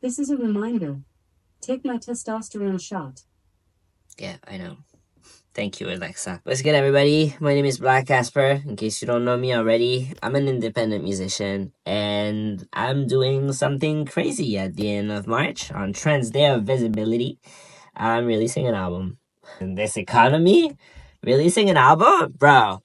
This is a reminder. Take my testosterone shot. Yeah, I know. Thank you, Alexa. What's good, everybody? My name is Black Casper. In case you don't know me already, I'm an independent musician, and I'm doing something crazy at the end of March on Trends Day of Visibility. I'm releasing an album. In this economy, releasing an album? Bro,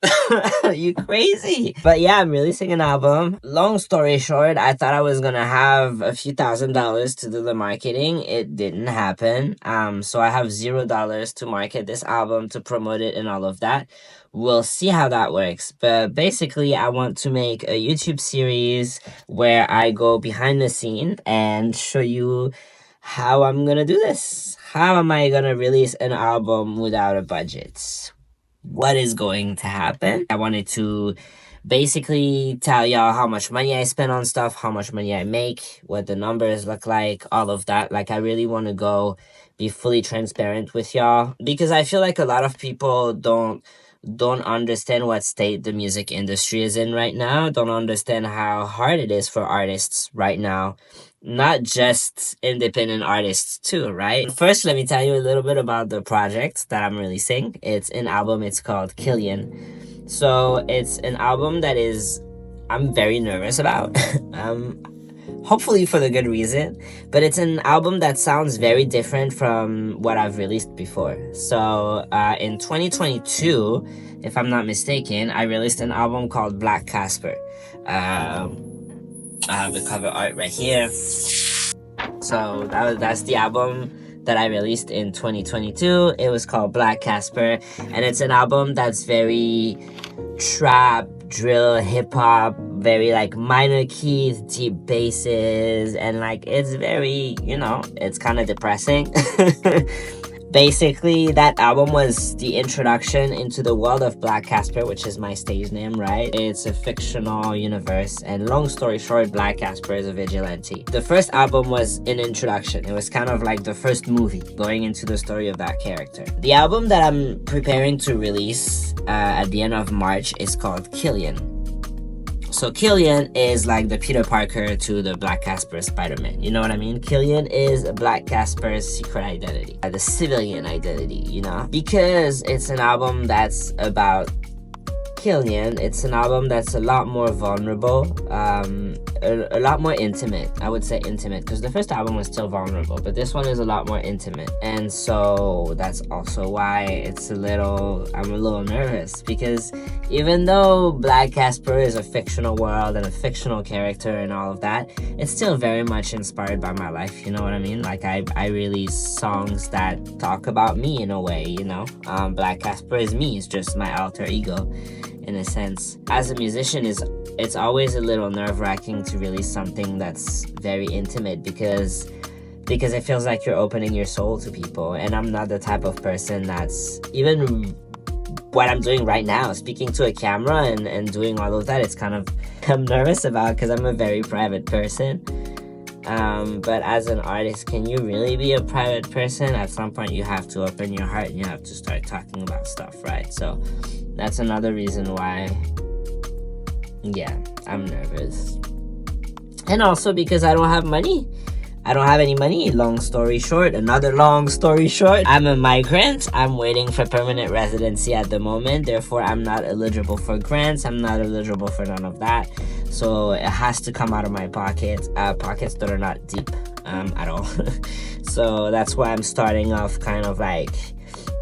you crazy. But yeah, I'm releasing an album. Long story short, I thought I was gonna have a few $1,000s to do the marketing. It didn't happen. So I have $0 to market this album, to promote it and all of that. We'll see how that works. But basically, I want to make a YouTube series where I go behind the scene and show you how I'm gonna do this. How am I gonna release an album without a budget? What is going to happen? I wanted to basically tell y'all how much money I spend on stuff, how much money I make, what the numbers look like, all of that. Like, I really want to go be fully transparent with y'all, because I feel like a lot of people don't understand what state the music industry is in right now, don't understand how hard it is for artists right now, not just independent artists too, right? First, let me tell you a little bit about the project that I'm releasing. It's an album. It's called KYLIAN. So it's an album that I'm very nervous about. Hopefully for the good reason, but it's an album that sounds very different from what I've released before. So in 2022, if I'm not mistaken, I released an album called Black Casper. I have the cover art right here. So that's the album that I released in 2022. It was called Black Casper, and it's an album that's very trap, drill, hip-hop, very like minor keys, deep basses, and like it's very, it's kind of depressing. Basically, that album was the introduction into the world of Black Casper, which is my stage name, right? It's a fictional universe, and long story short, Black Casper is a vigilante. The first album was an introduction. It was kind of like the first movie going into the story of that character. The album that I'm preparing to release at the end of March is called KYLIAN. So KYLIAN is like the Peter Parker to the Black Casper Spider-Man. You know what I mean? KYLIAN is Black Casper's secret identity, the civilian identity, Because it's an album that's about KYLIAN, it's an album that's a lot more vulnerable, a lot more intimate. I would say intimate, because the first album was still vulnerable, but this one is a lot more intimate. And so that's also why I'm a little nervous, because even though Black Casper is a fictional world and a fictional character and all of that, it's still very much inspired by my life, you know what I mean? Like, I release songs that talk about me in a way, Black Casper is me, it's just my alter ego, in a sense. As a musician, it's always a little nerve-wracking to release something that's very intimate, because it feels like you're opening your soul to people, and I'm not the type of person that's, even what I'm doing right now, speaking to a camera and doing all of that, it's kind of, I'm nervous about, because I'm a very private person. But as an artist, can you really be a private person? At some point, you have to open your heart and you have to start talking about stuff, right? So that's another reason why, yeah, I'm nervous. And also because I don't have money. I don't have any money. Long story short, another long story short, I'm a migrant. I'm waiting for permanent residency at the moment. Therefore, I'm not eligible for grants. I'm not eligible for none of that. So it has to come out of my pockets that are not deep at all. So that's why I'm starting off kind of like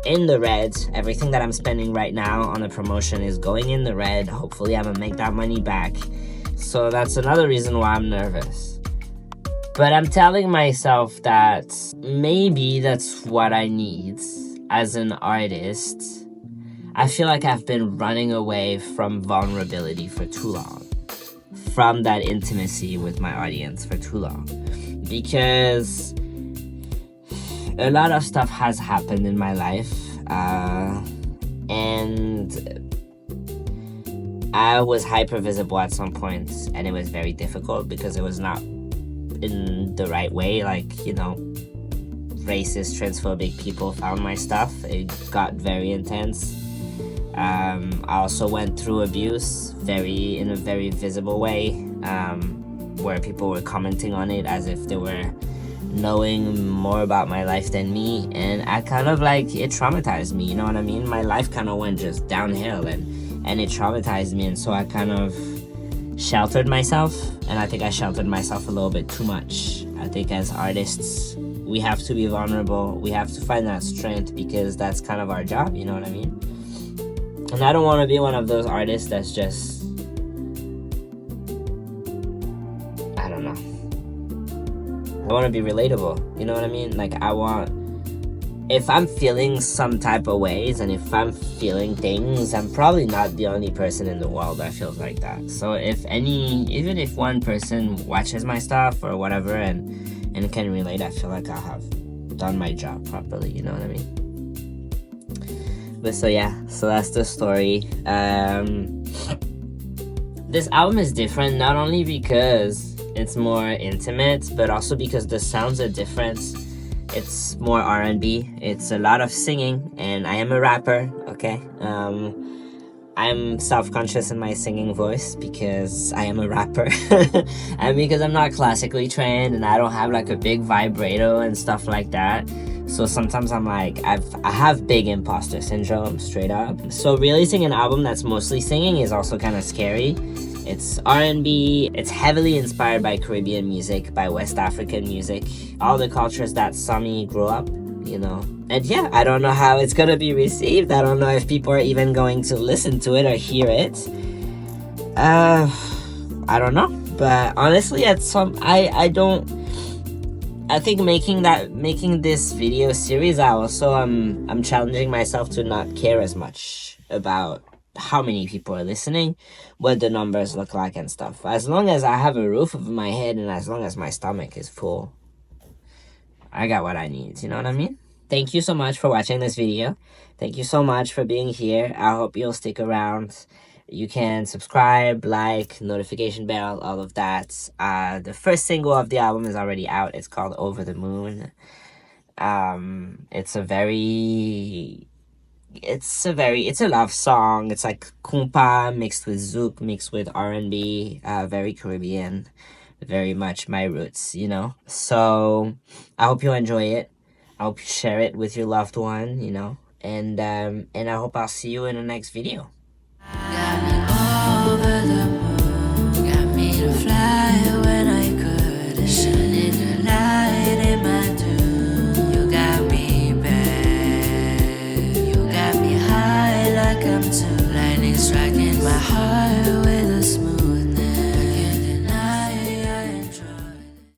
in the red. Everything that I'm spending right now on the promotion is going in the red. Hopefully, I'm gonna make that money back. So that's another reason why I'm nervous. But I'm telling myself that maybe that's what I need as an artist. I feel like I've been running away from vulnerability for too long, from that intimacy with my audience for too long, because a lot of stuff has happened in my life, and I was hyper visible at some points, and it was very difficult because it was not in the right way. Like, racist, transphobic people found my stuff. It got very intense. I also went through abuse in a very visible way. where people were commenting on it as if they were knowing more about my life than me, and I kind of like, it traumatized me, you know what I mean? My life kind of went just downhill, and it traumatized me, and so I kind of sheltered myself, and I think I sheltered myself a little bit too much. I think as artists, we have to be vulnerable, we have to find that strength, because that's kind of our job, you know what I mean? And I don't want to be one of those artists that's just, I don't know, I want to be relatable, you know what I mean? Like, if I'm feeling some type of ways, and if I'm feeling things, I'm probably not the only person in the world that feels like that. So even if one person watches my stuff or whatever and can relate, I feel like I have done my job properly, you know what I mean? But so yeah, so that's the story. This album is different, not only because it's more intimate, but also because the sounds are different. It's more R&B. It's a lot of singing, and I am a rapper, okay? I'm self-conscious in my singing voice because I am a rapper. And because I'm not classically trained, and I don't have like a big vibrato and stuff like that. So sometimes I'm like, I have big imposter syndrome, straight up. So releasing an album that's mostly singing is also kind of scary. It's R&B, it's heavily inspired by Caribbean music, by West African music, all the cultures that Sami grew up, you know. And yeah, I don't know how it's gonna be received. I don't know if people are even going to listen to it or hear it. I don't know. But honestly, I think making this video series, I'm challenging myself to not care as much about how many people are listening, what the numbers look like and stuff. As long as I have a roof over my head, and as long as my stomach is full, I got what I need, you know what I mean? Thank you so much for watching this video. Thank you so much for being here. I hope you'll stick around. You can subscribe, like, notification bell, all of that. The first single of the album is already out. It's called Over the Moon. It's a love song. It's like compa mixed with zouk, mixed with R&B, very Caribbean, very much my roots, you know? So I hope you enjoy it. I hope you share it with your loved one, you know? And I hope I'll see you in the next video. Got me over the